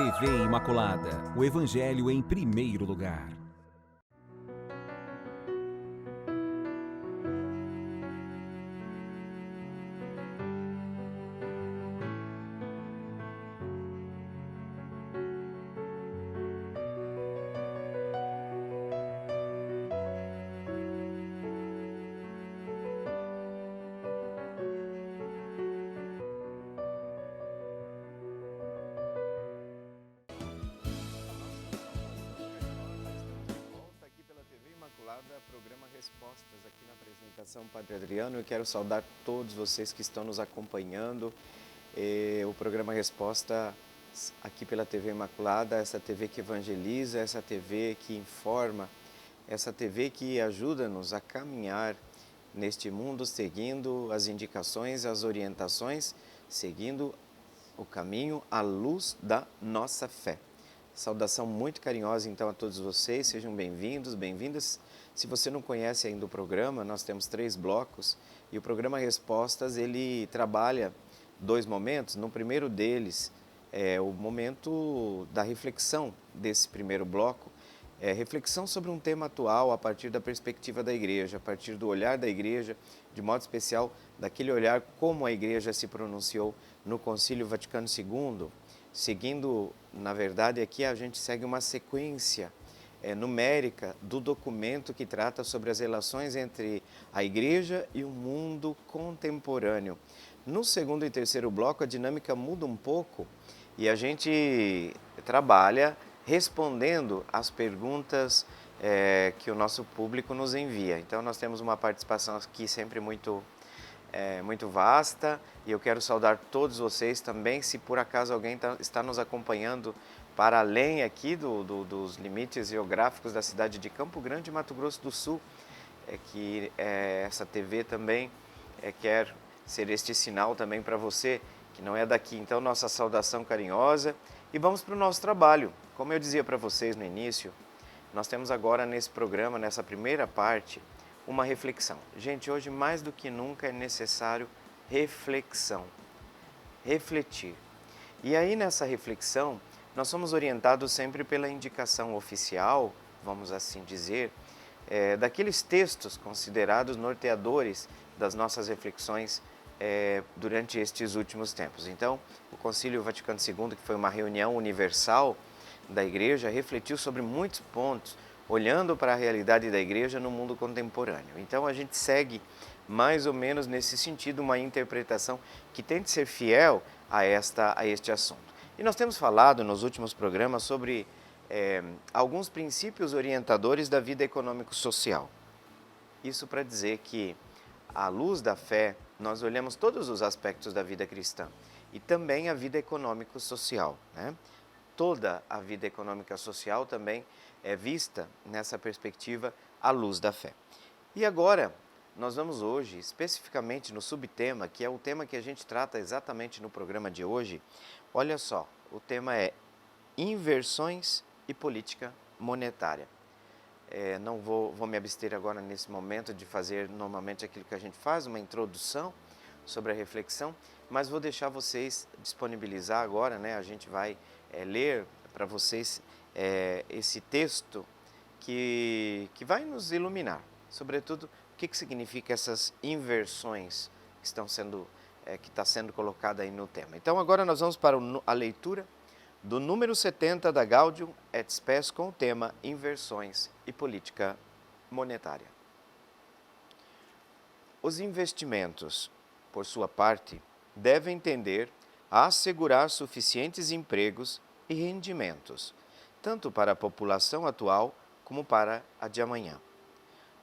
TV Imaculada, o Evangelho em primeiro lugar. Programa Respostas aqui na apresentação Padre Adriano. Eu quero saudar todos vocês que estão nos acompanhando. O programa Resposta aqui pela TV Imaculada, essa TV que evangeliza, essa TV que informa, essa TV que ajuda-nos a caminhar neste mundo seguindo as indicações, as orientações, seguindo o caminho à luz da nossa fé. Saudação muito carinhosa então a todos vocês, sejam bem-vindos, bem-vindas. Se você não conhece ainda o programa, nós temos 3 blocos e o programa Respostas, ele trabalha 2 momentos. No primeiro deles é o momento da reflexão desse primeiro bloco, reflexão sobre um tema atual a partir da perspectiva da Igreja, a partir do olhar da Igreja, de modo especial daquele olhar como a Igreja se pronunciou no Concílio Vaticano II, seguindo, na verdade, aqui a gente segue uma sequência numérica do documento que trata sobre as relações entre a Igreja e o mundo contemporâneo. No segundo e terceiro bloco, a dinâmica muda um pouco e a gente trabalha respondendo às perguntas que o nosso público nos envia. Então, nós temos uma participação aqui sempre muito vasta e eu quero saudar todos vocês também. Se por acaso alguém está nos acompanhando para além aqui dos limites geográficos da cidade de Campo Grande, Mato Grosso do Sul, que essa TV também quer ser este sinal também para você que não é daqui. Então, nossa saudação carinhosa e vamos para o nosso trabalho. Como eu dizia para vocês no início, nós temos agora nesse programa, nessa primeira parte, uma reflexão. Gente, hoje mais do que nunca é necessário reflexão, refletir. E aí nessa reflexão, nós somos orientados sempre pela indicação oficial, vamos assim dizer, daqueles textos considerados norteadores das nossas reflexões durante estes últimos tempos. Então, o Concílio Vaticano II, que foi uma reunião universal da Igreja, refletiu sobre muitos pontos, olhando para a realidade da Igreja no mundo contemporâneo. Então, a gente segue mais ou menos nesse sentido uma interpretação que tente ser fiel a este assunto. E nós temos falado nos últimos programas sobre alguns princípios orientadores da vida econômico-social. Isso para dizer que, à luz da fé, nós olhamos todos os aspectos da vida cristã e também a vida econômico-social, né? Toda a vida econômica social também é vista nessa perspectiva à luz da fé. E agora, nós vamos hoje, especificamente no subtema, que é o tema que a gente trata exatamente no programa de hoje. Olha só, o tema é inversões e política monetária. Não vou me abster agora nesse momento de fazer normalmente aquilo que a gente faz, uma introdução sobre a reflexão, mas vou deixar vocês disponibilizar agora, né? A gente vai ler para vocês esse texto que vai nos iluminar, sobretudo o que significa essas inversões que está sendo colocada aí no tema. Então agora nós vamos para a leitura do número 70 da Gaudium et Spes com o tema Inversões e Política Monetária. Os investimentos, por sua parte, devem tender a assegurar suficientes empregos e rendimentos, tanto para a população atual como para a de amanhã.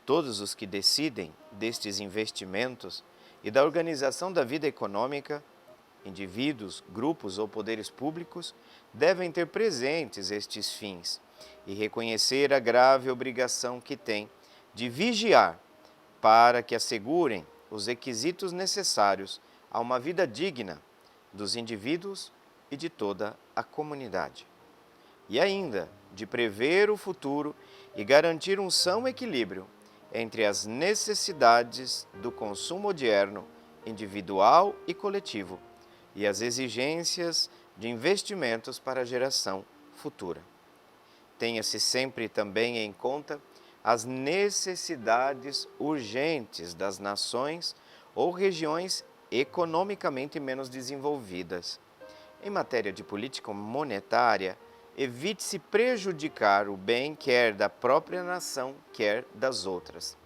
Todos os que decidem destes investimentos e da organização da vida econômica, indivíduos, grupos ou poderes públicos, devem ter presentes estes fins e reconhecer a grave obrigação que têm de vigiar para que assegurem os requisitos necessários a uma vida digna dos indivíduos e de toda a comunidade. E ainda de prever o futuro e garantir um são equilíbrio entre as necessidades do consumo odierno, individual e coletivo, e as exigências de investimentos para a geração futura. Tenha-se sempre também em conta as necessidades urgentes das nações ou regiões economicamente menos desenvolvidas. Em matéria de política monetária, evite-se prejudicar o bem quer da própria nação, quer das outras.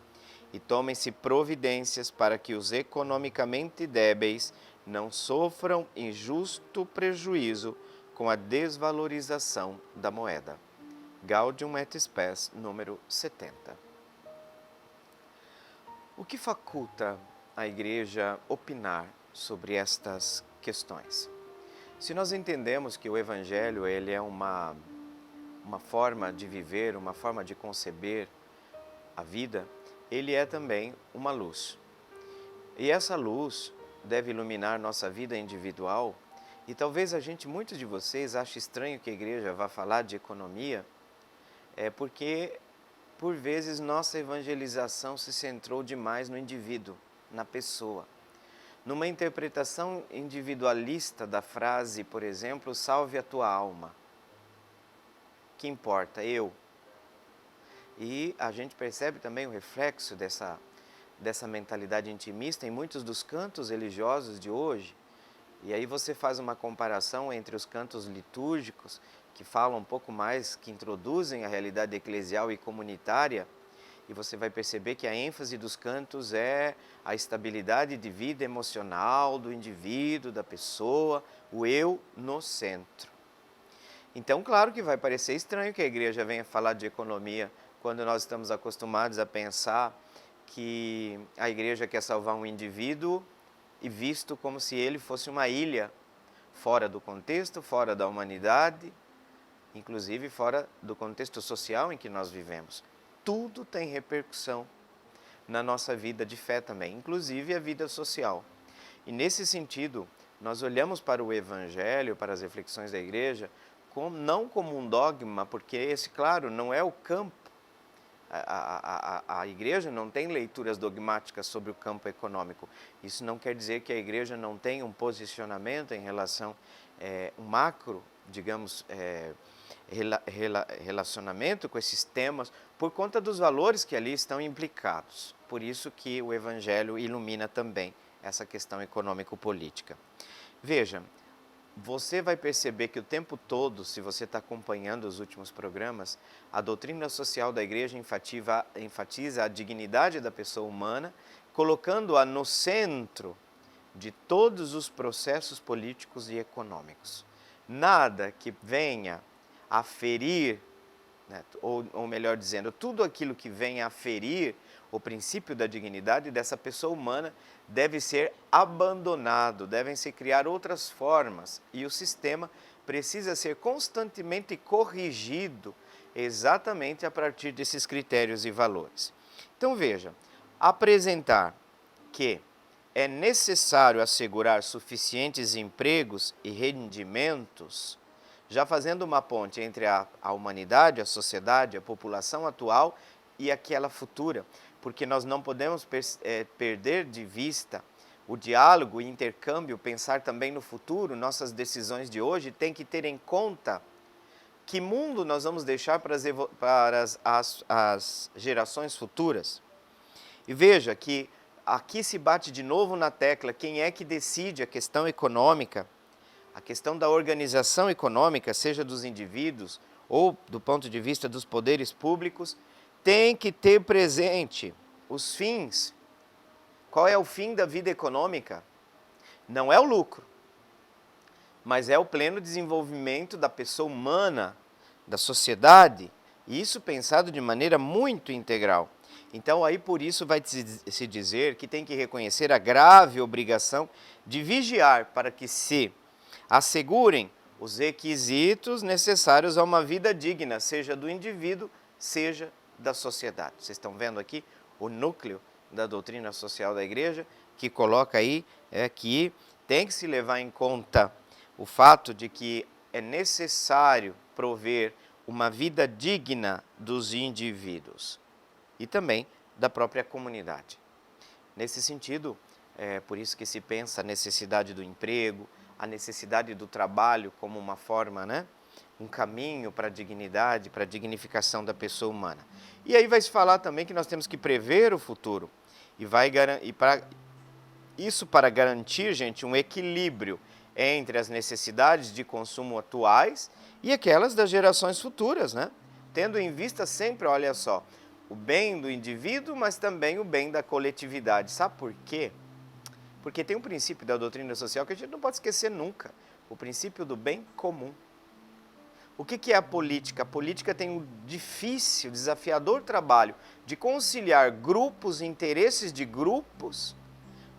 E tomem-se providências para que os economicamente débeis não sofram injusto prejuízo com a desvalorização da moeda. Gaudium et Spes, número 70. O que faculta a Igreja opinar sobre estas questões? Se nós entendemos que o Evangelho ele é uma forma de viver, uma forma de conceber a vida, ele é também uma luz. E essa luz deve iluminar nossa vida individual. E talvez muitos de vocês achem estranho que a Igreja vá falar de economia, porque, por vezes, nossa evangelização se centrou demais no indivíduo, na pessoa. Numa interpretação individualista da frase, por exemplo, salve a tua alma. Que importa? Eu. E a gente percebe também o reflexo dessa mentalidade intimista em muitos dos cantos religiosos de hoje. E aí você faz uma comparação entre os cantos litúrgicos, que falam um pouco mais, que introduzem a realidade eclesial e comunitária, e você vai perceber que a ênfase dos cantos é a estabilidade de vida emocional do indivíduo, da pessoa, o eu no centro. Então, claro que vai parecer estranho que a Igreja venha falar de economia quando nós estamos acostumados a pensar que a Igreja quer salvar um indivíduo e visto como se ele fosse uma ilha, fora do contexto, fora da humanidade, inclusive fora do contexto social em que nós vivemos. Tudo tem repercussão na nossa vida de fé também, inclusive a vida social. E nesse sentido, nós olhamos para o Evangelho, para as reflexões da Igreja, não como um dogma, porque esse, claro, não é o campo. A Igreja não tem leituras dogmáticas sobre o campo econômico. Isso não quer dizer que a Igreja não tenha um posicionamento em relação, um macro, digamos, relacionamento com esses temas, por conta dos valores que ali estão implicados. Por isso que o Evangelho ilumina também essa questão econômico-política. Veja, você vai perceber que o tempo todo, se você está acompanhando os últimos programas, a doutrina social da Igreja enfatiza a dignidade da pessoa humana, colocando-a no centro de todos os processos políticos e econômicos. Nada que venha a ferir, né, ou melhor dizendo, tudo aquilo que venha a ferir o princípio da dignidade dessa pessoa humana deve ser abandonado, devem se criar outras formas e o sistema precisa ser constantemente corrigido exatamente a partir desses critérios e valores. Então veja, apresentar que é necessário assegurar suficientes empregos e rendimentos, já fazendo uma ponte entre a humanidade, a sociedade, a população atual e aquela futura, porque nós não podemos perder de vista o diálogo e intercâmbio, pensar também no futuro. Nossas decisões de hoje têm que ter em conta que mundo nós vamos deixar para as gerações futuras. E veja que aqui se bate de novo na tecla quem é que decide a questão econômica, a questão da organização econômica, seja dos indivíduos ou do ponto de vista dos poderes públicos, tem que ter presente os fins. Qual é o fim da vida econômica? Não é o lucro, mas é o pleno desenvolvimento da pessoa humana, da sociedade, e isso pensado de maneira muito integral. Então, aí por isso vai se dizer que tem que reconhecer a grave obrigação de vigiar para que se assegurem os requisitos necessários a uma vida digna, seja do indivíduo, seja da sociedade. Vocês estão vendo aqui o núcleo da doutrina social da Igreja, que coloca aí que tem que se levar em conta o fato de que é necessário prover uma vida digna dos indivíduos e também da própria comunidade. Nesse sentido, é por isso que se pensa a necessidade do emprego, a necessidade do trabalho como uma forma, né? Um caminho para a dignidade, para a dignificação da pessoa humana. E aí vai se falar também que nós temos que prever o futuro. Isso para garantir, gente, um equilíbrio entre as necessidades de consumo atuais e aquelas das gerações futuras, né? Tendo em vista sempre, olha só, o bem do indivíduo, mas também o bem da coletividade. Sabe por quê? Porque tem um princípio da doutrina social que a gente não pode esquecer nunca. O princípio do bem comum. O que é a política? A política tem um difícil, desafiador trabalho de conciliar grupos, interesses de grupos,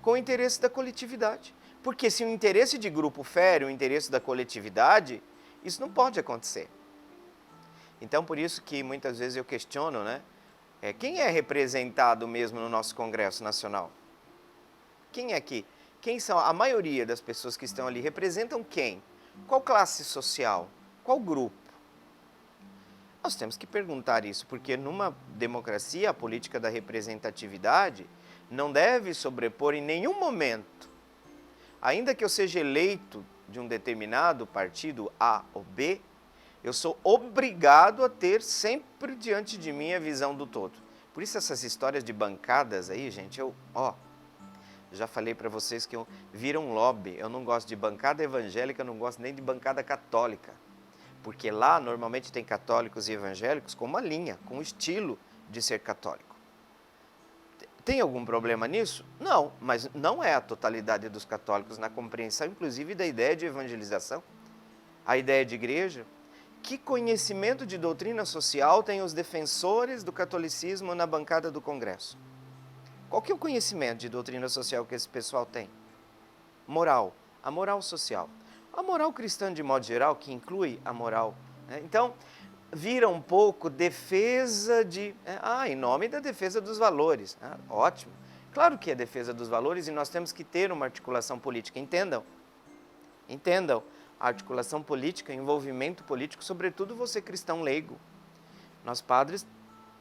com o interesse da coletividade. Porque se o interesse de grupo fere o interesse da coletividade, isso não pode acontecer. Então, por isso que muitas vezes eu questiono, né? Quem é representado mesmo no nosso Congresso Nacional? Quem é aqui? Quem são? A maioria das pessoas que estão ali representam quem? Qual classe social? Qual grupo? Nós temos que perguntar isso, porque numa democracia a política da representatividade não deve sobrepor em nenhum momento. Ainda que eu seja eleito de um determinado partido A ou B, eu sou obrigado a ter sempre diante de mim a visão do todo. Por isso essas histórias de bancadas aí, gente, já falei para vocês que viram lobby. Eu não gosto de bancada evangélica, eu não gosto nem de bancada católica. Porque lá normalmente tem católicos e evangélicos com uma linha, com um estilo de ser católico. Tem algum problema nisso? Não, mas não é a totalidade dos católicos na compreensão, inclusive, da ideia de evangelização, a ideia de igreja. Que conhecimento de doutrina social têm os defensores do catolicismo na bancada do Congresso? Qual que é o conhecimento de doutrina social que esse pessoal tem? Moral, a moral social. A moral cristã, de modo geral, que inclui a moral, né? Então, vira um pouco defesa de... em nome da defesa dos valores. Ótimo. Claro que é defesa dos valores e nós temos que ter uma articulação política. Entendam. Entendam. A articulação política, envolvimento político, sobretudo você cristão leigo. Nós padres,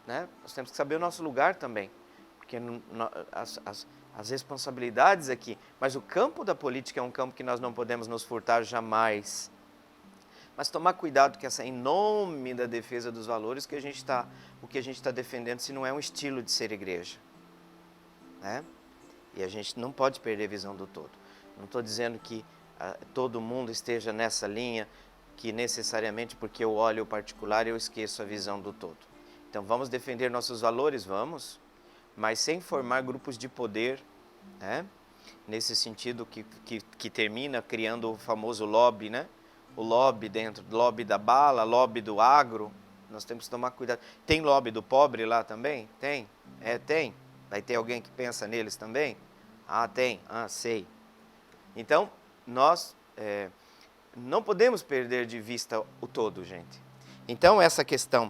né, nós temos que saber o nosso lugar também. Porque as responsabilidades aqui, mas o campo da política é um campo que nós não podemos nos furtar jamais. Mas tomar cuidado que em nome da defesa dos valores, o que a gente está defendendo, se não é um estilo de ser igreja. Né? E a gente não pode perder a visão do todo. Não estou dizendo que todo mundo esteja nessa linha, que necessariamente porque eu olho o particular eu esqueço a visão do todo. Então vamos defender nossos valores, vamos, mas sem formar grupos de poder, né? Nesse sentido que termina criando o famoso lobby, né? O lobby dentro, lobby da bala, lobby do agro, nós temos que tomar cuidado. Tem lobby do pobre lá também? Tem? Tem. Vai ter alguém que pensa neles também? Tem. Sei. Então, nós não podemos perder de vista o todo, gente. Então, essa questão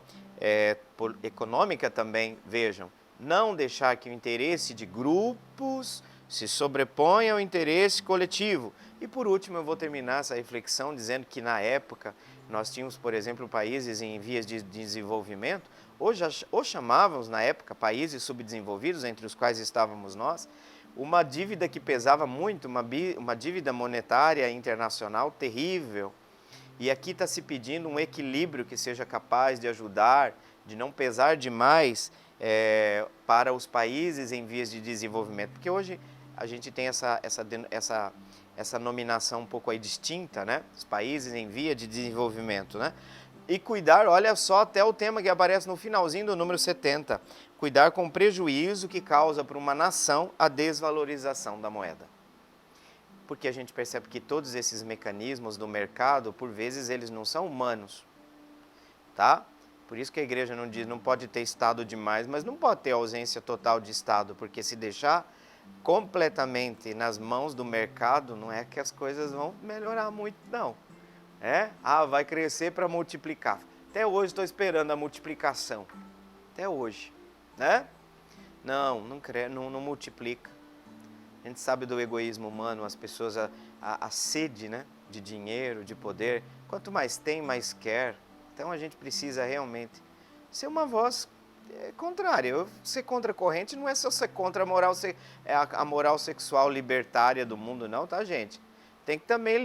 econômica também, vejam, não deixar que o interesse de grupos se sobreponha ao interesse coletivo. E por último, eu vou terminar essa reflexão dizendo que na época nós tínhamos, por exemplo, países em vias de desenvolvimento, ou chamávamos na época países subdesenvolvidos, entre os quais estávamos nós, uma dívida que pesava muito, uma dívida monetária internacional terrível. E aqui está se pedindo um equilíbrio que seja capaz de ajudar, de não pesar demais para os países em vias de desenvolvimento. Porque hoje a gente tem essa nominação um pouco aí distinta, né? Os países em via de desenvolvimento, né? E cuidar, olha só, até o tema que aparece no finalzinho do número 70, cuidar com o prejuízo que causa para uma nação a desvalorização da moeda. Porque a gente percebe que todos esses mecanismos do mercado, por vezes, eles não são humanos, tá? Por isso que a igreja não diz, não pode ter Estado demais, mas não pode ter ausência total de Estado, porque se deixar completamente nas mãos do mercado, não é que as coisas vão melhorar muito, não. Vai crescer para multiplicar. Até hoje estou esperando a multiplicação. Até hoje, né? Não multiplica. A gente sabe do egoísmo humano, as pessoas, a sede, né, de dinheiro, de poder. Quanto mais tem, mais quer. Então a gente precisa realmente ser uma voz contrária. Ser contra a corrente não é só ser contra a moral sexual libertária do mundo, não, tá, gente? tem que também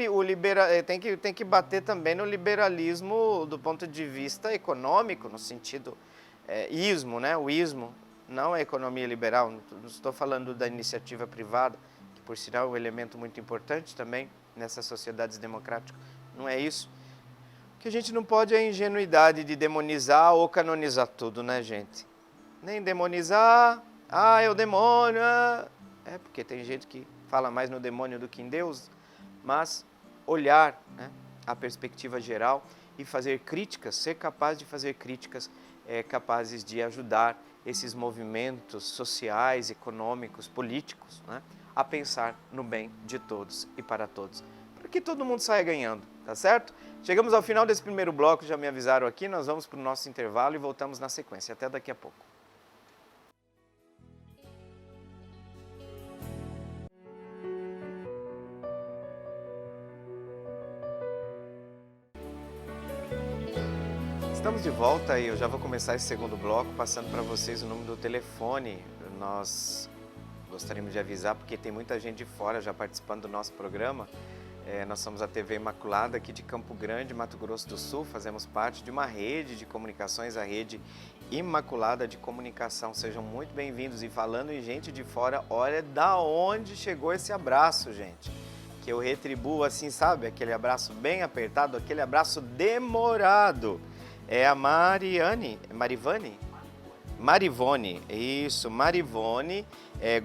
tem que bater também no liberalismo do ponto de vista econômico, no sentido ismo, né? O ismo não é economia liberal, não estou falando da iniciativa privada, que por sinal é um elemento muito importante também nessas sociedades democráticas, não é isso. O que a gente não pode é a ingenuidade de demonizar ou canonizar tudo, né, gente? Nem demonizar, é o demônio, porque tem gente que fala mais no demônio do que em Deus, mas olhar, né, a perspectiva geral e fazer críticas, ser capaz de fazer críticas capazes de ajudar esses movimentos sociais, econômicos, políticos, né, a pensar no bem de todos e para todos, para que todo mundo saia ganhando, tá certo? Chegamos ao final desse primeiro bloco, já me avisaram aqui, nós vamos para o nosso intervalo e voltamos na sequência. Até daqui a pouco. Estamos de volta e eu já vou começar esse segundo bloco passando para vocês o número do telefone. Nós gostaríamos de avisar porque tem muita gente de fora já participando do nosso programa. Nós somos a TV Imaculada aqui de Campo Grande, Mato Grosso do Sul. Fazemos parte de uma rede de comunicações, a Rede Imaculada de Comunicação. Sejam muito bem-vindos. E falando em gente de fora, olha da onde chegou esse abraço, gente. Que eu retribuo assim, sabe? Aquele abraço bem apertado, aquele abraço demorado. É a Marivone, isso, Marivone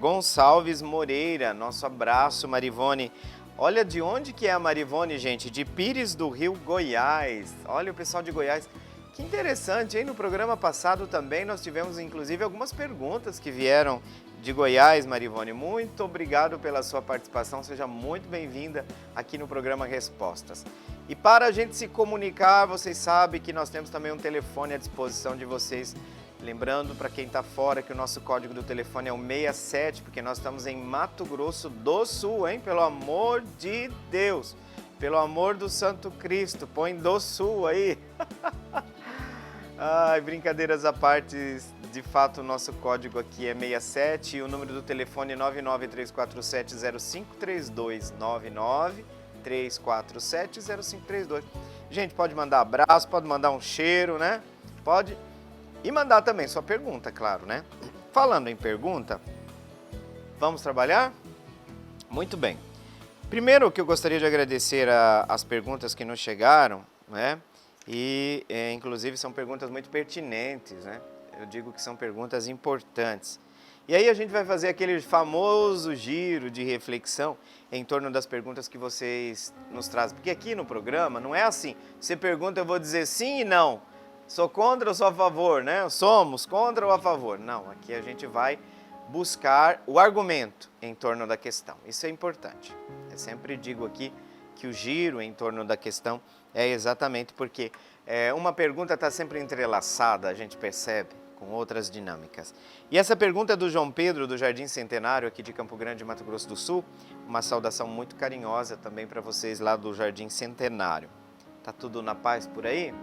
Gonçalves Moreira. Nosso abraço, Marivone. Olha de onde que é a Marivone, gente, de Pires do Rio, Goiás. Olha o pessoal de Goiás. Que interessante, hein? No programa passado também nós tivemos, inclusive, algumas perguntas que vieram de Goiás, Marivone. Muito obrigado pela sua participação, seja muito bem-vinda aqui no programa Respostas. E para a gente se comunicar, vocês sabem que nós temos também um telefone à disposição de vocês. Lembrando, para quem está fora, que o nosso código do telefone é o 67, porque nós estamos em Mato Grosso do Sul, hein? Pelo amor de Deus, pelo amor do Santo Cristo, põe do Sul aí. Ai, brincadeiras à parte, de fato o nosso código aqui é 67 e o número do telefone é 993470532, 993470532. Gente, pode mandar abraço, pode mandar um cheiro, né? Pode. E mandar também sua pergunta, claro, né? Falando em pergunta, vamos trabalhar? Muito bem. Primeiro que eu gostaria de agradecer as perguntas que nos chegaram, né? E, inclusive, são perguntas muito pertinentes, né? Eu digo que são perguntas importantes. E aí a gente vai fazer aquele famoso giro de reflexão em torno das perguntas que vocês nos trazem. Porque aqui no programa não é assim, você pergunta, eu vou dizer sim e não. Sou contra ou sou a favor, né? Somos contra ou a favor. Não, aqui a gente vai buscar o argumento em torno da questão. Isso é importante. Eu sempre digo aqui que o giro em torno da questão é exatamente porque uma pergunta está sempre entrelaçada, a gente percebe, com outras dinâmicas. E essa pergunta é do João Pedro, do Jardim Centenário, aqui de Campo Grande, Mato Grosso do Sul. Uma saudação muito carinhosa também para vocês lá do Jardim Centenário. Tá tudo na paz por aí?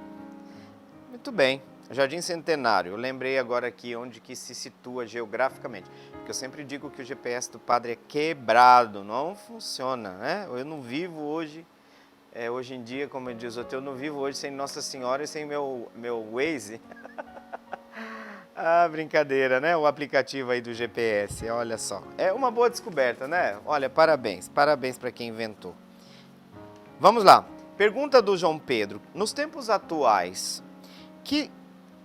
Muito bem, Jardim Centenário, eu lembrei agora aqui onde que se situa geograficamente, porque eu sempre digo que o GPS do padre é quebrado, não funciona, né? Eu não vivo hoje, hoje em dia, como diz o eu não vivo hoje sem Nossa Senhora e sem meu Waze. Brincadeira, né? O aplicativo aí do GPS, olha só. É uma boa descoberta, né? Olha, parabéns para quem inventou. Vamos lá, pergunta do João Pedro, nos tempos atuais,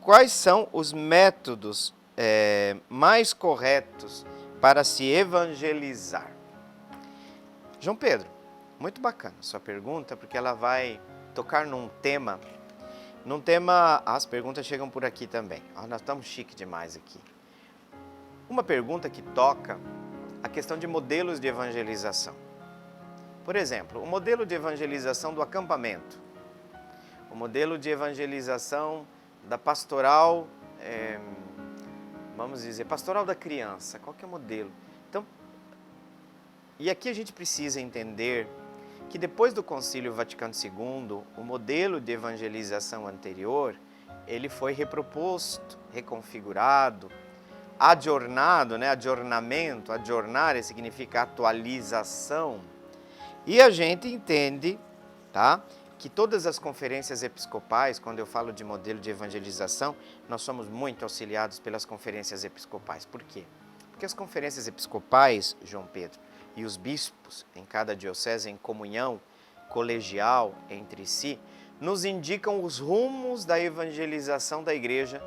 quais são os métodos mais corretos para se evangelizar? João Pedro, muito bacana a sua pergunta, porque ela vai tocar num tema, as perguntas chegam por aqui também, nós estamos chique demais aqui. Uma pergunta que toca a questão de modelos de evangelização. Por exemplo, o modelo de evangelização do acampamento, o modelo de evangelização da pastoral, vamos dizer, pastoral da criança, qual que é o modelo? Então, e aqui a gente precisa entender que depois do Concílio Vaticano II, o modelo de evangelização anterior, ele foi reproposto, reconfigurado, adornado, né? Adornamento, adornar significa atualização. E a gente entende, tá, que todas as conferências episcopais, quando eu falo de modelo de evangelização, nós somos muito auxiliados pelas conferências episcopais. Por quê? Porque as conferências episcopais, João Pedro, e os bispos em cada diocese em comunhão colegial entre si, nos indicam os rumos da evangelização da igreja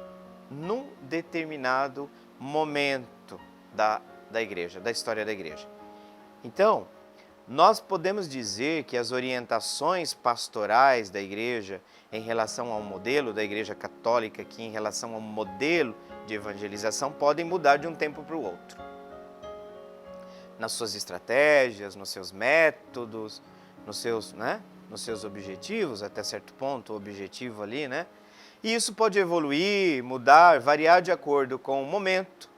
num determinado momento da igreja, da história da igreja. Então, nós podemos dizer que as orientações pastorais da igreja em relação ao modelo da igreja católica, que em relação ao modelo de evangelização, podem mudar de um tempo para o outro. Nas suas estratégias, nos seus métodos, nos seus objetivos, até certo ponto, o objetivo ali, né? E isso pode evoluir, mudar, variar de acordo com o momento,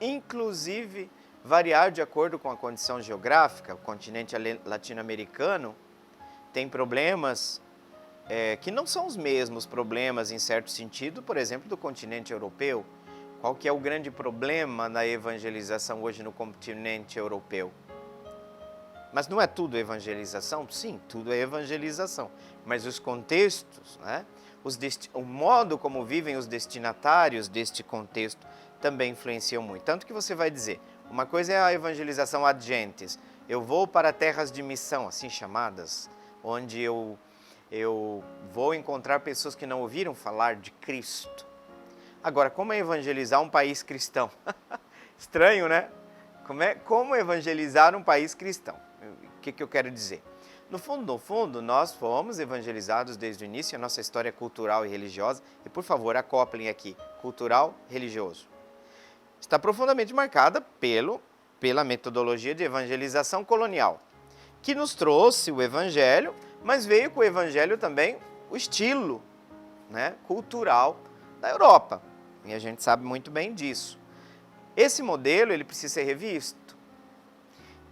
inclusive variar de acordo com a condição geográfica. O continente latino-americano tem problemas que não são os mesmos problemas, em certo sentido, por exemplo, do continente europeu. Qual que é o grande problema na evangelização hoje no continente europeu? Mas não é tudo evangelização? Sim, tudo é evangelização. Mas os contextos, né? O modo como vivem os destinatários deste contexto também influenciam muito. Tanto que você vai dizer, uma coisa é a evangelização ad gentes. Eu vou para terras de missão, assim chamadas, onde eu vou encontrar pessoas que não ouviram falar de Cristo. Agora, como é evangelizar um país cristão? Estranho, né? Como evangelizar um país cristão? O que eu quero dizer? No fundo, nós fomos evangelizados desde o início, a nossa história cultural e religiosa, e por favor, acoplem aqui, cultural, religioso. Está profundamente marcada pela metodologia de evangelização colonial, que nos trouxe o evangelho, mas veio com o evangelho também o estilo, né, cultural da Europa. E a gente sabe muito bem disso. Esse modelo ele precisa ser revisto.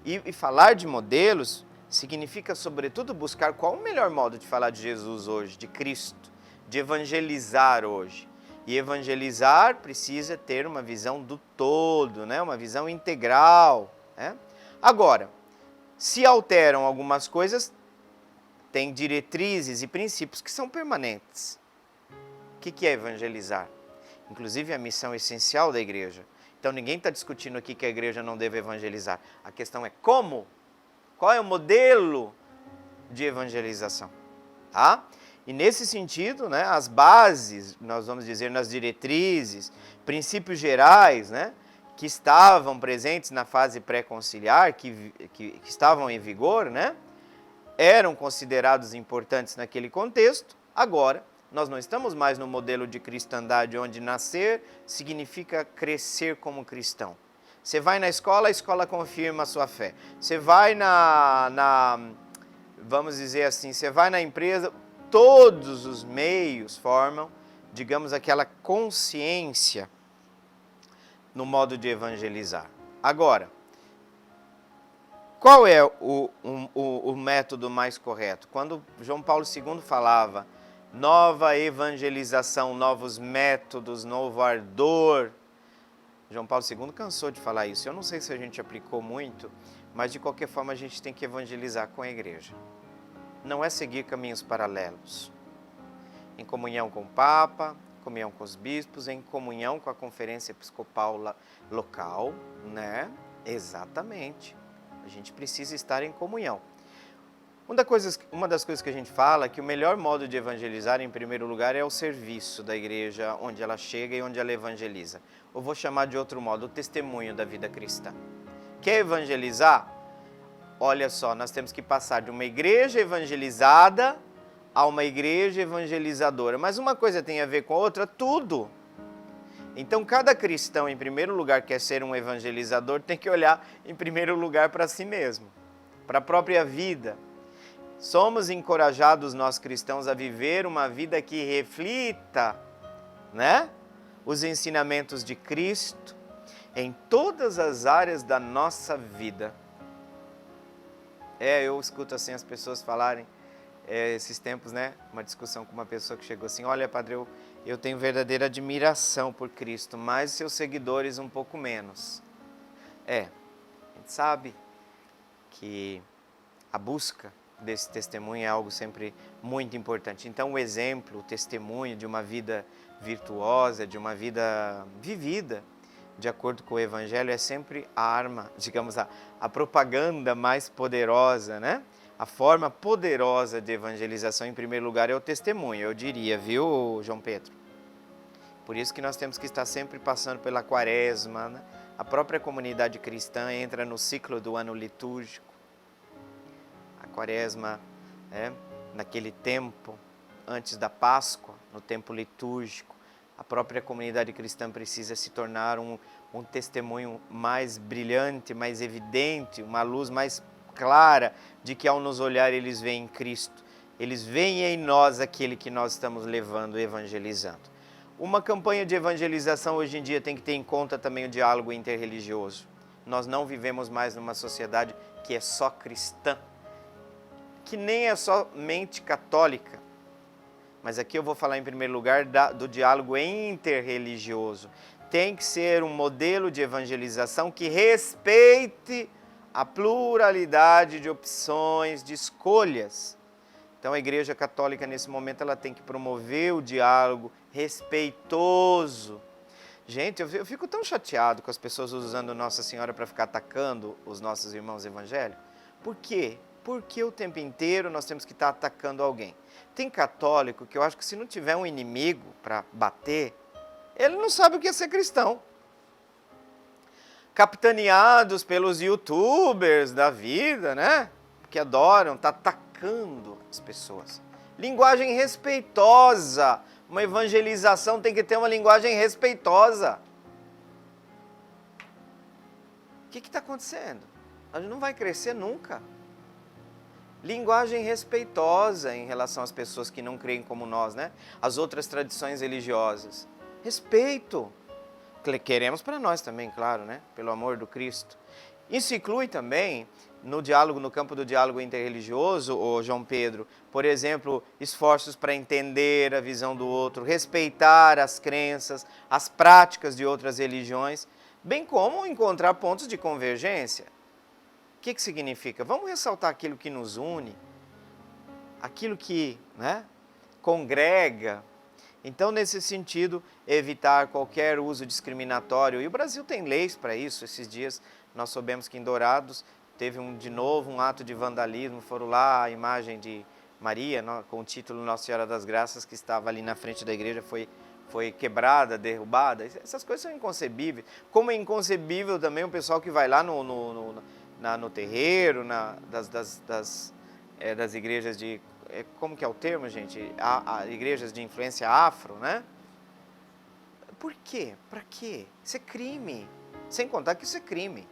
E falar de modelos significa, sobretudo, buscar qual o melhor modo de falar de Jesus hoje, de Cristo, de evangelizar hoje. E evangelizar precisa ter uma visão do todo, né? Uma visão integral. Né? Agora, se alteram algumas coisas, tem diretrizes e princípios que são permanentes. O que é evangelizar? Inclusive a missão essencial da igreja. Então ninguém está discutindo aqui que a igreja não deve evangelizar. A questão é como? Qual é o modelo de evangelização? Tá? E nesse sentido, né, as bases, nós vamos dizer nas diretrizes, princípios gerais, né, que estavam presentes na fase pré-conciliar, que estavam em vigor, né, eram considerados importantes naquele contexto. Agora, nós não estamos mais no modelo de cristandade onde nascer significa crescer como cristão. Você vai na escola, a escola confirma a sua fé. Você vai vamos dizer assim, você vai na empresa, todos os meios formam, digamos, aquela consciência no modo de evangelizar. Agora, qual é o método mais correto? Quando João Paulo II falava nova evangelização, novos métodos, novo ardor, João Paulo II cansou de falar isso. Eu não sei se a gente aplicou muito, mas de qualquer forma a gente tem que evangelizar com a igreja. Não é seguir caminhos paralelos. Em comunhão com o Papa, em comunhão com os bispos, em comunhão com a conferência episcopal local, né? Exatamente. A gente precisa estar em comunhão. Uma das coisas que a gente fala é que o melhor modo de evangelizar, em primeiro lugar, é o serviço da igreja, onde ela chega e onde ela evangeliza. Eu vou chamar de outro modo, o testemunho da vida cristã. Quer evangelizar? Olha só, nós temos que passar de uma igreja evangelizada a uma igreja evangelizadora. Mas uma coisa tem a ver com a outra? Tudo. Então, cada cristão, em primeiro lugar, quer ser um evangelizador, tem que olhar, em primeiro lugar, para si mesmo, para a própria vida. Somos encorajados, nós cristãos, a viver uma vida que reflita, né, os ensinamentos de Cristo em todas as áreas da nossa vida. Eu escuto assim as pessoas falarem, esses tempos, né, uma discussão com uma pessoa que chegou assim, olha, padre, eu tenho verdadeira admiração por Cristo, mas seus seguidores um pouco menos. A gente sabe que a busca desse testemunho é algo sempre muito importante. Então, o exemplo, o testemunho de uma vida virtuosa, de uma vida vivida de acordo com o Evangelho, é sempre a arma, digamos, a propaganda mais poderosa, né? A forma poderosa de evangelização, em primeiro lugar, é o testemunho, eu diria, viu, João Pedro? Por isso que nós temos que estar sempre passando pela quaresma, né? A própria comunidade cristã entra no ciclo do ano litúrgico. A quaresma, naquele tempo, antes da Páscoa, no tempo litúrgico, a própria comunidade cristã precisa se tornar um testemunho mais brilhante, mais evidente, uma luz mais clara de que ao nos olhar eles veem Cristo. Eles veem em nós aquele que nós estamos levando, evangelizando. Uma campanha de evangelização hoje em dia tem que ter em conta também o diálogo interreligioso. Nós não vivemos mais numa sociedade que é só cristã, que nem é somente católica. Mas aqui eu vou falar em primeiro lugar do diálogo interreligioso. Tem que ser um modelo de evangelização que respeite a pluralidade de opções, de escolhas. Então a Igreja Católica nesse momento ela tem que promover o diálogo respeitoso. Gente, eu fico tão chateado com as pessoas usando Nossa Senhora para ficar atacando os nossos irmãos evangélicos. Por quê? Porque o tempo inteiro nós temos que estar atacando alguém. Tem católico que eu acho que se não tiver um inimigo para bater, ele não sabe o que é ser cristão. Capitaneados pelos youtubers da vida, né? Que adoram, tá atacando as pessoas. Linguagem respeitosa. Uma evangelização tem que ter uma linguagem respeitosa. O que está acontecendo? A gente não vai crescer nunca. Linguagem respeitosa em relação às pessoas que não creem como nós, né? As outras tradições religiosas. Respeito. Queremos para nós também, claro, né? Pelo amor do Cristo. Isso inclui também, no campo do diálogo interreligioso, ô João Pedro, por exemplo, esforços para entender a visão do outro, respeitar as crenças, as práticas de outras religiões, bem como encontrar pontos de convergência. O que significa? Vamos ressaltar aquilo que nos une, aquilo que, né, congrega. Então, nesse sentido, evitar qualquer uso discriminatório. E o Brasil tem leis para isso. Esses dias nós soubemos que em Dourados teve de novo um ato de vandalismo. Foram lá, a imagem de Maria, com o título Nossa Senhora das Graças, que estava ali na frente da igreja, foi quebrada, derrubada. Essas coisas são inconcebíveis. Como é inconcebível também o pessoal que vai lá no terreiro, das igrejas de... Como que é o termo, gente? Igrejas de influência afro, né? Por quê? Para quê? Isso é crime. Sem contar que isso é crime.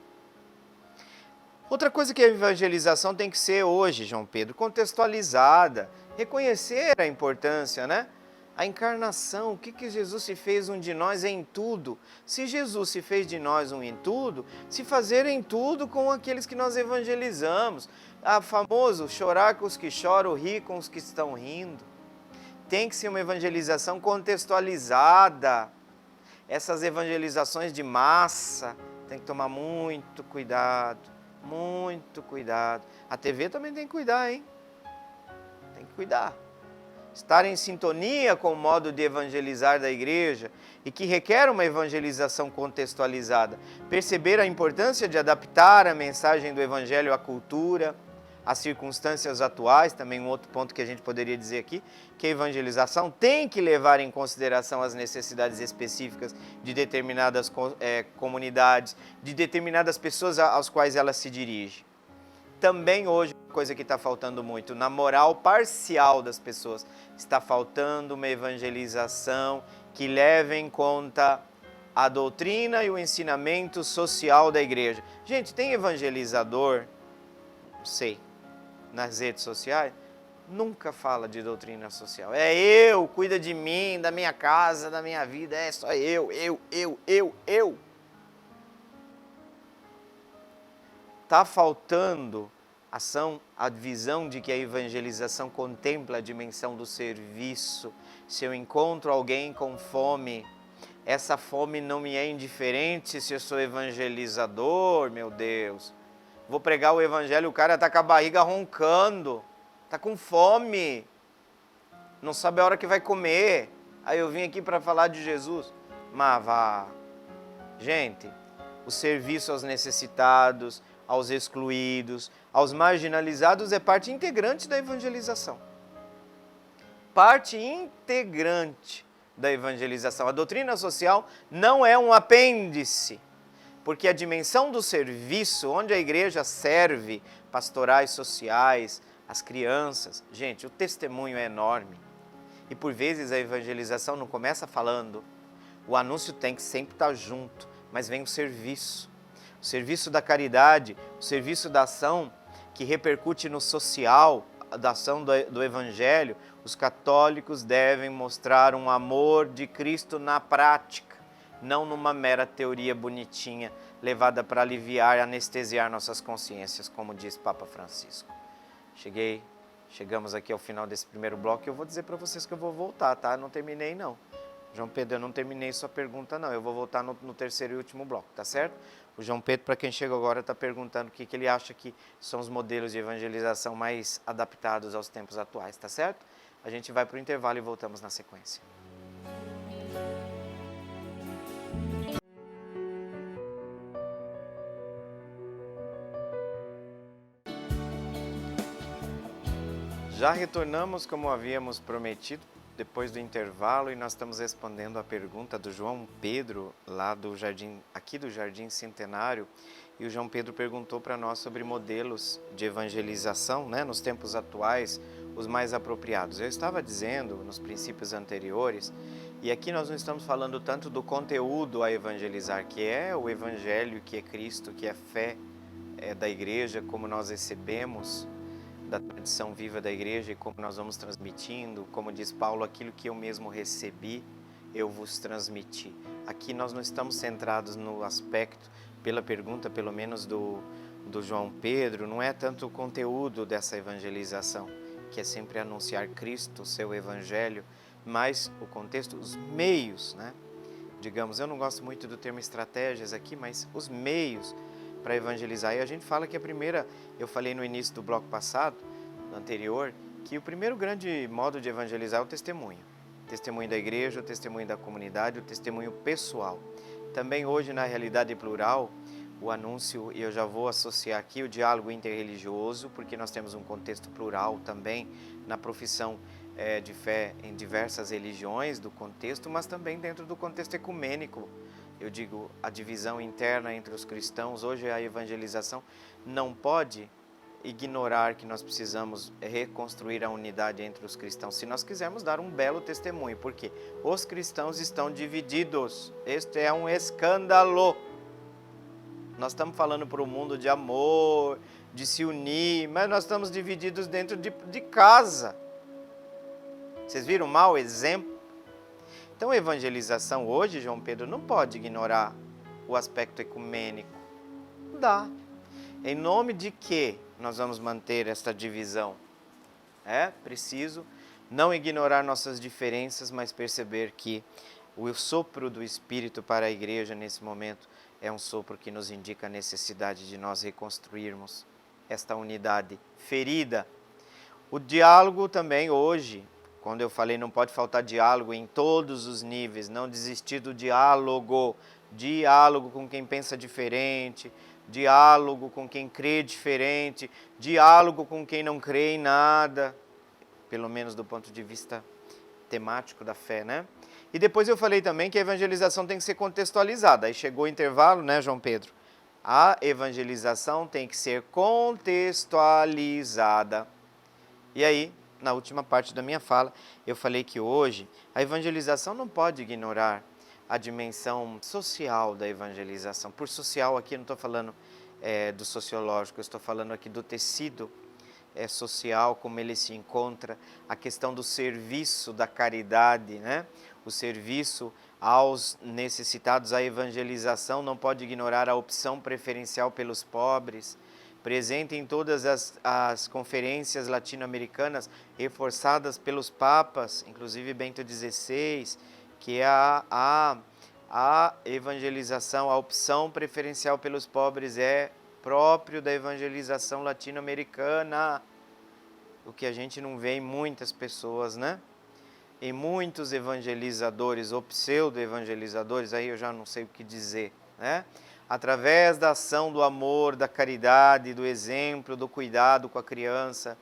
Outra coisa que a evangelização tem que ser hoje, João Pedro, contextualizada. Reconhecer a importância, né? A encarnação, o que Jesus se fez um de nós em tudo. Se Jesus se fez de nós um em tudo, se fazer em tudo com aqueles que nós evangelizamos. Famoso, chorar com os que choram, rir com os que estão rindo. Tem que ser uma evangelização contextualizada. Essas evangelizações de massa, tem que tomar muito cuidado, muito cuidado. A TV também tem que cuidar, hein? Tem que cuidar. Estar em sintonia com o modo de evangelizar da igreja e que requer uma evangelização contextualizada. Perceber a importância de adaptar a mensagem do evangelho à cultura, às circunstâncias atuais, também um outro ponto que a gente poderia dizer aqui, que a evangelização tem que levar em consideração as necessidades específicas de determinadas comunidades, de determinadas pessoas às quais ela se dirige. Também hoje, uma coisa que está faltando muito, na moral parcial das pessoas, está faltando uma evangelização que leve em conta a doutrina e o ensinamento social da igreja. Gente, tem evangelizador, não sei, nas redes sociais, nunca fala de doutrina social. É eu, cuida de mim, da minha casa, da minha vida, é só eu. Está faltando a visão de que a evangelização contempla a dimensão do serviço. Se eu encontro alguém com fome, essa fome não me é indiferente se eu sou evangelizador, meu Deus. Vou pregar o evangelho, o cara tá com a barriga roncando, tá com fome, não sabe a hora que vai comer. Aí eu vim aqui para falar de Jesus. Mas vá. Gente, o serviço aos necessitados, aos excluídos, aos marginalizados é parte integrante da evangelização. Parte integrante da evangelização. A doutrina social não é um apêndice, porque a dimensão do serviço, onde a igreja serve pastorais sociais, as crianças, gente, o testemunho é enorme. E por vezes a evangelização não começa falando, o anúncio tem que sempre estar junto, mas vem o serviço da caridade, o serviço da ação que repercute no social, da ação do evangelho. Os católicos devem mostrar um amor de Cristo na prática, não numa mera teoria bonitinha, levada para aliviar e anestesiar nossas consciências, como diz Papa Francisco. Chegamos aqui ao final desse primeiro bloco e eu vou dizer para vocês que eu vou voltar, tá? Não terminei não. João Pedro, eu não terminei sua pergunta não, eu vou voltar no terceiro e último bloco, tá certo? O João Pedro, para quem chega agora, está perguntando o que ele acha que são os modelos de evangelização mais adaptados aos tempos atuais, tá certo? A gente vai para o intervalo e voltamos na sequência. Já retornamos como havíamos prometido depois do intervalo e nós estamos respondendo a pergunta do João Pedro lá do Jardim Centenário, e o João Pedro perguntou para nós sobre modelos de evangelização, né, nos tempos atuais, os mais apropriados. Eu estava dizendo nos princípios anteriores, e aqui nós não estamos falando tanto do conteúdo a evangelizar, que é o evangelho, que é Cristo, que é fé da igreja, como nós recebemos da tradição viva da igreja e como nós vamos transmitindo, como diz Paulo, aquilo que eu mesmo recebi, eu vos transmiti. Aqui nós não estamos centrados no aspecto, pela pergunta pelo menos do João Pedro, não é tanto o conteúdo dessa evangelização, que é sempre anunciar Cristo, o seu evangelho, mas o contexto, os meios, né? Digamos, eu não gosto muito do termo estratégias aqui, mas os meios para evangelizar. E a gente fala que eu falei no início do bloco passado, no anterior, que o primeiro grande modo de evangelizar é o testemunho. O testemunho da igreja, o testemunho da comunidade, o testemunho pessoal. Também hoje, na realidade plural, o anúncio, e eu já vou associar aqui o diálogo interreligioso, porque nós temos um contexto plural também na profissão de fé em diversas religiões do contexto, mas também dentro do contexto ecumênico. Eu digo, a divisão interna entre os cristãos, hoje a evangelização não pode ignorar que nós precisamos reconstruir a unidade entre os cristãos, se nós quisermos dar um belo testemunho, porque os cristãos estão divididos, este é um escândalo. Nós estamos falando para o mundo de amor, de se unir, mas nós estamos divididos dentro de casa. Vocês viram o mau exemplo? Então, a evangelização hoje, João Pedro, não pode ignorar o aspecto ecumênico. Não dá. Em nome de que nós vamos manter esta divisão? É preciso não ignorar nossas diferenças, mas perceber que o sopro do Espírito para a igreja nesse momento é um sopro que nos indica a necessidade de nós reconstruirmos esta unidade ferida. O diálogo também hoje, quando eu falei não pode faltar diálogo em todos os níveis, não desistir do diálogo com quem pensa diferente, diálogo com quem crê diferente, diálogo com quem não crê em nada, pelo menos do ponto de vista temático da fé, né? E depois eu falei também que a evangelização tem que ser contextualizada. Aí chegou o intervalo, né, João Pedro? A evangelização tem que ser contextualizada. E aí, na última parte da minha fala, eu falei que hoje a evangelização não pode ignorar a dimensão social da evangelização. Por social aqui eu não estou falando do sociológico, eu estou falando aqui do tecido social, como ele se encontra, a questão do serviço da caridade, né? O serviço aos necessitados, a evangelização não pode ignorar a opção preferencial pelos pobres, presente em todas as conferências latino-americanas, reforçadas pelos papas, inclusive Bento XVI, que é a evangelização, a opção preferencial pelos pobres é próprio da evangelização latino-americana, o que a gente não vê em muitas pessoas, né? Em muitos evangelizadores ou pseudo-evangelizadores, aí eu já não sei o que dizer, né? Através da ação do amor, da caridade, do exemplo, do cuidado com a criança,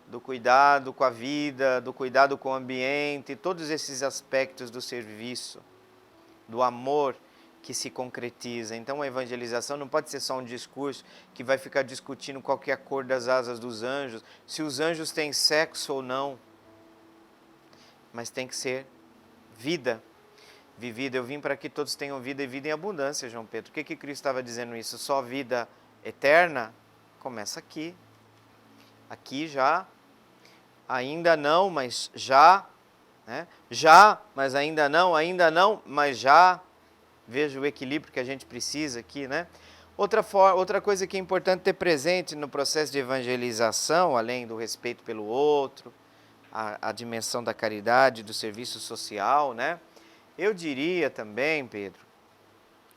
do cuidado com a vida, do cuidado com o ambiente, todos esses aspectos do serviço, do amor que se concretiza. Então a evangelização não pode ser só um discurso que vai ficar discutindo qual que é a cor das asas dos anjos, se os anjos têm sexo ou não, mas tem que ser vida vivida. Eu vim para que todos tenham vida e vida em abundância, João Pedro. O que Cristo estava dizendo isso? Só vida eterna? Começa aqui. Aqui já, ainda não, mas já, né? Já, mas ainda não, mas já. Veja o equilíbrio que a gente precisa aqui, né? Outra coisa que é importante ter presente no processo de evangelização, além do respeito pelo outro, a dimensão da caridade, do serviço social, né? Eu diria também,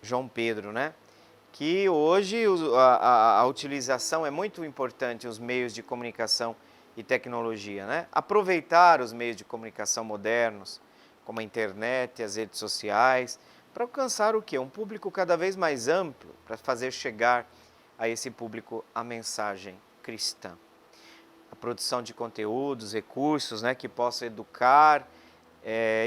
João Pedro, né? Que hoje a utilização é muito importante, os meios de comunicação e tecnologia, né? Aproveitar os meios de comunicação modernos, como a internet, as redes sociais, para alcançar o quê? Um público cada vez mais amplo, para fazer chegar a esse público a mensagem cristã. A produção de conteúdos, recursos, né, que possam educar,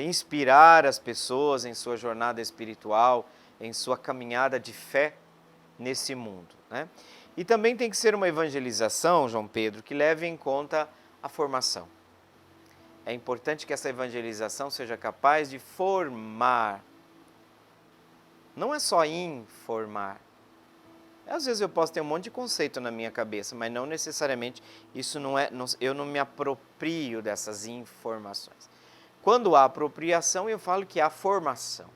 inspirar as pessoas em sua jornada espiritual, em sua caminhada de fé nesse mundo, né? E também tem que ser uma evangelização, João Pedro, que leve em conta a formação. É importante que essa evangelização seja capaz de formar. Não é só informar. Às vezes eu posso ter um monte de conceito na minha cabeça, mas não necessariamente eu não me aproprio dessas informações. Quando há apropriação, eu falo que há formação.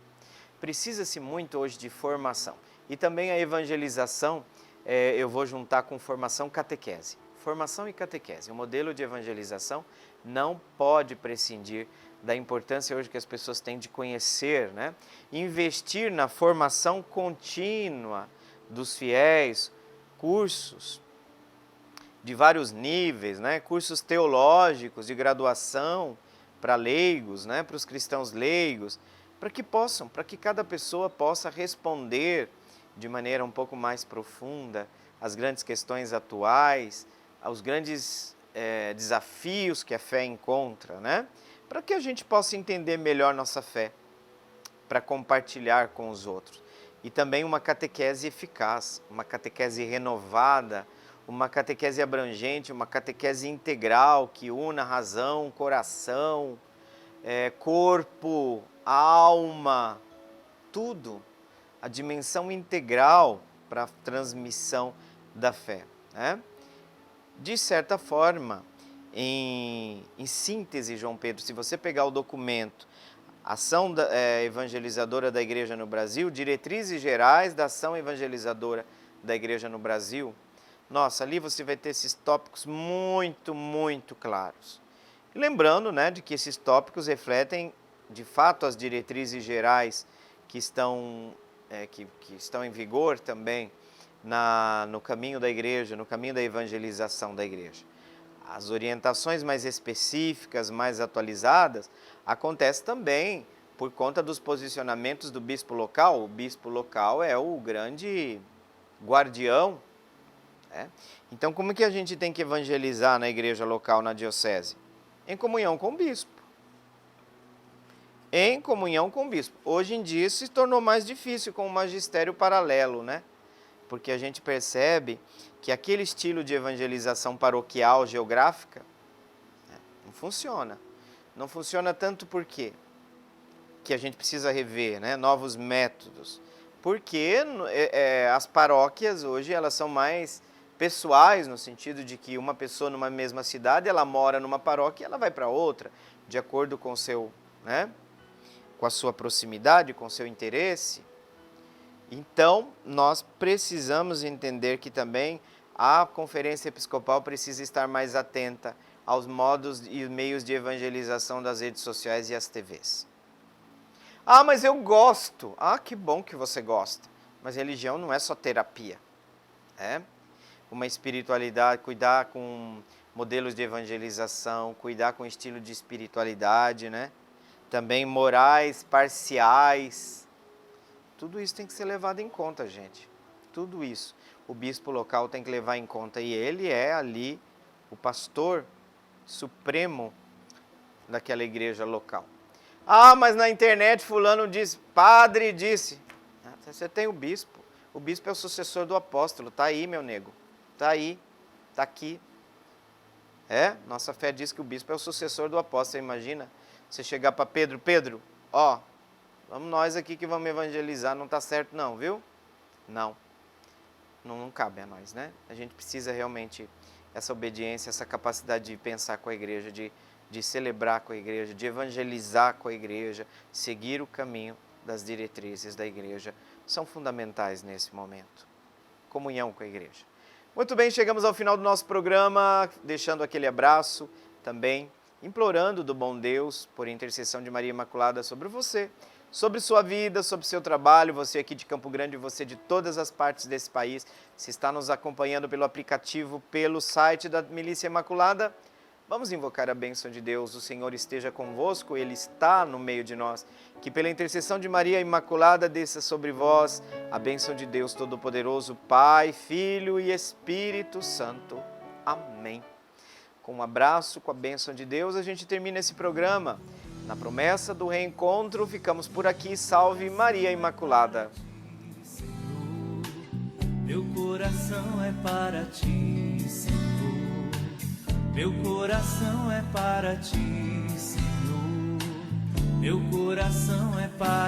Precisa-se muito hoje de formação. E também a evangelização, eu vou juntar com formação catequese. Formação e catequese. O modelo de evangelização não pode prescindir da importância hoje que as pessoas têm de conhecer, né? Investir na formação contínua dos fiéis, cursos de vários níveis, né? Cursos teológicos de graduação para leigos, né? Para os cristãos leigos, para que cada pessoa possa responder de maneira um pouco mais profunda às grandes questões atuais, aos grandes desafios que a fé encontra, né? Para que a gente possa entender melhor nossa fé, para compartilhar com os outros. E também uma catequese eficaz, uma catequese renovada, uma catequese abrangente, uma catequese integral que una razão, coração, corpo, alma, tudo. A dimensão integral para a transmissão da fé, né? De certa forma, em síntese, João Pedro, se você pegar o documento Ação Evangelizadora da Igreja no Brasil, Diretrizes Gerais da Ação Evangelizadora da Igreja no Brasil, nossa, ali você vai ter esses tópicos muito, muito claros. E lembrando, né, de que esses tópicos refletem, de fato, as diretrizes gerais que estão em vigor também no caminho da Igreja, no caminho da evangelização da Igreja. As orientações mais específicas, mais atualizadas, acontecem também por conta dos posicionamentos do bispo local. O bispo local é o grande guardião, né? Então, como que a gente tem que evangelizar na igreja local, na diocese? Em comunhão com o bispo. Em comunhão com o bispo. Hoje em dia isso se tornou mais difícil com o magistério paralelo, né? Porque a gente percebe que aquele estilo de evangelização paroquial, geográfica, não funciona. Não funciona tanto por quê? Que a gente precisa rever, né, novos métodos. Porque as paróquias hoje elas são mais pessoais, no sentido de que uma pessoa numa mesma cidade, ela mora numa paróquia e ela vai para outra, de acordo com com a sua proximidade, com o seu interesse. Então, nós precisamos entender que também a Conferência Episcopal precisa estar mais atenta aos modos e meios de evangelização das redes sociais e as TVs. Ah, mas eu gosto. Ah, que bom que você gosta. Mas religião não é só terapia. Uma espiritualidade, cuidar com modelos de evangelização, cuidar com estilo de espiritualidade, né? Também morais parciais. Tudo isso tem que ser levado em conta, gente. Tudo isso. O bispo local tem que levar em conta. E ele é ali o pastor supremo daquela igreja local. Ah, mas na internet fulano disse, padre disse. Você tem o bispo. O bispo é o sucessor do apóstolo. Tá aí, meu nego. Tá aí. Tá aqui. Nossa fé diz que o bispo é o sucessor do apóstolo. Você imagina? Você chegar para Pedro, Pedro, ó, vamos nós aqui que vamos evangelizar. Não tá certo não, viu? Não cabe a nós, né? A gente precisa realmente essa obediência, essa capacidade de pensar com a igreja, de celebrar com a igreja, de evangelizar com a igreja, seguir o caminho das diretrizes da igreja, são fundamentais nesse momento. Comunhão com a igreja. Muito bem, chegamos ao final do nosso programa, deixando aquele abraço também, implorando do bom Deus, por intercessão de Maria Imaculada sobre você, sobre sua vida, sobre seu trabalho, você aqui de Campo Grande, você de todas as partes desse país, se está nos acompanhando pelo aplicativo, pelo site da Milícia Imaculada, vamos invocar a bênção de Deus, o Senhor esteja convosco, Ele está no meio de nós, que pela intercessão de Maria Imaculada desça sobre vós a bênção de Deus Todo-Poderoso, Pai, Filho e Espírito Santo. Amém. Com um abraço, com a bênção de Deus, a gente termina esse programa. Na promessa do reencontro, ficamos por aqui. Salve Maria Imaculada. Senhor, meu coração é para ti, Senhor. Meu coração é para ti, Senhor. Meu coração é para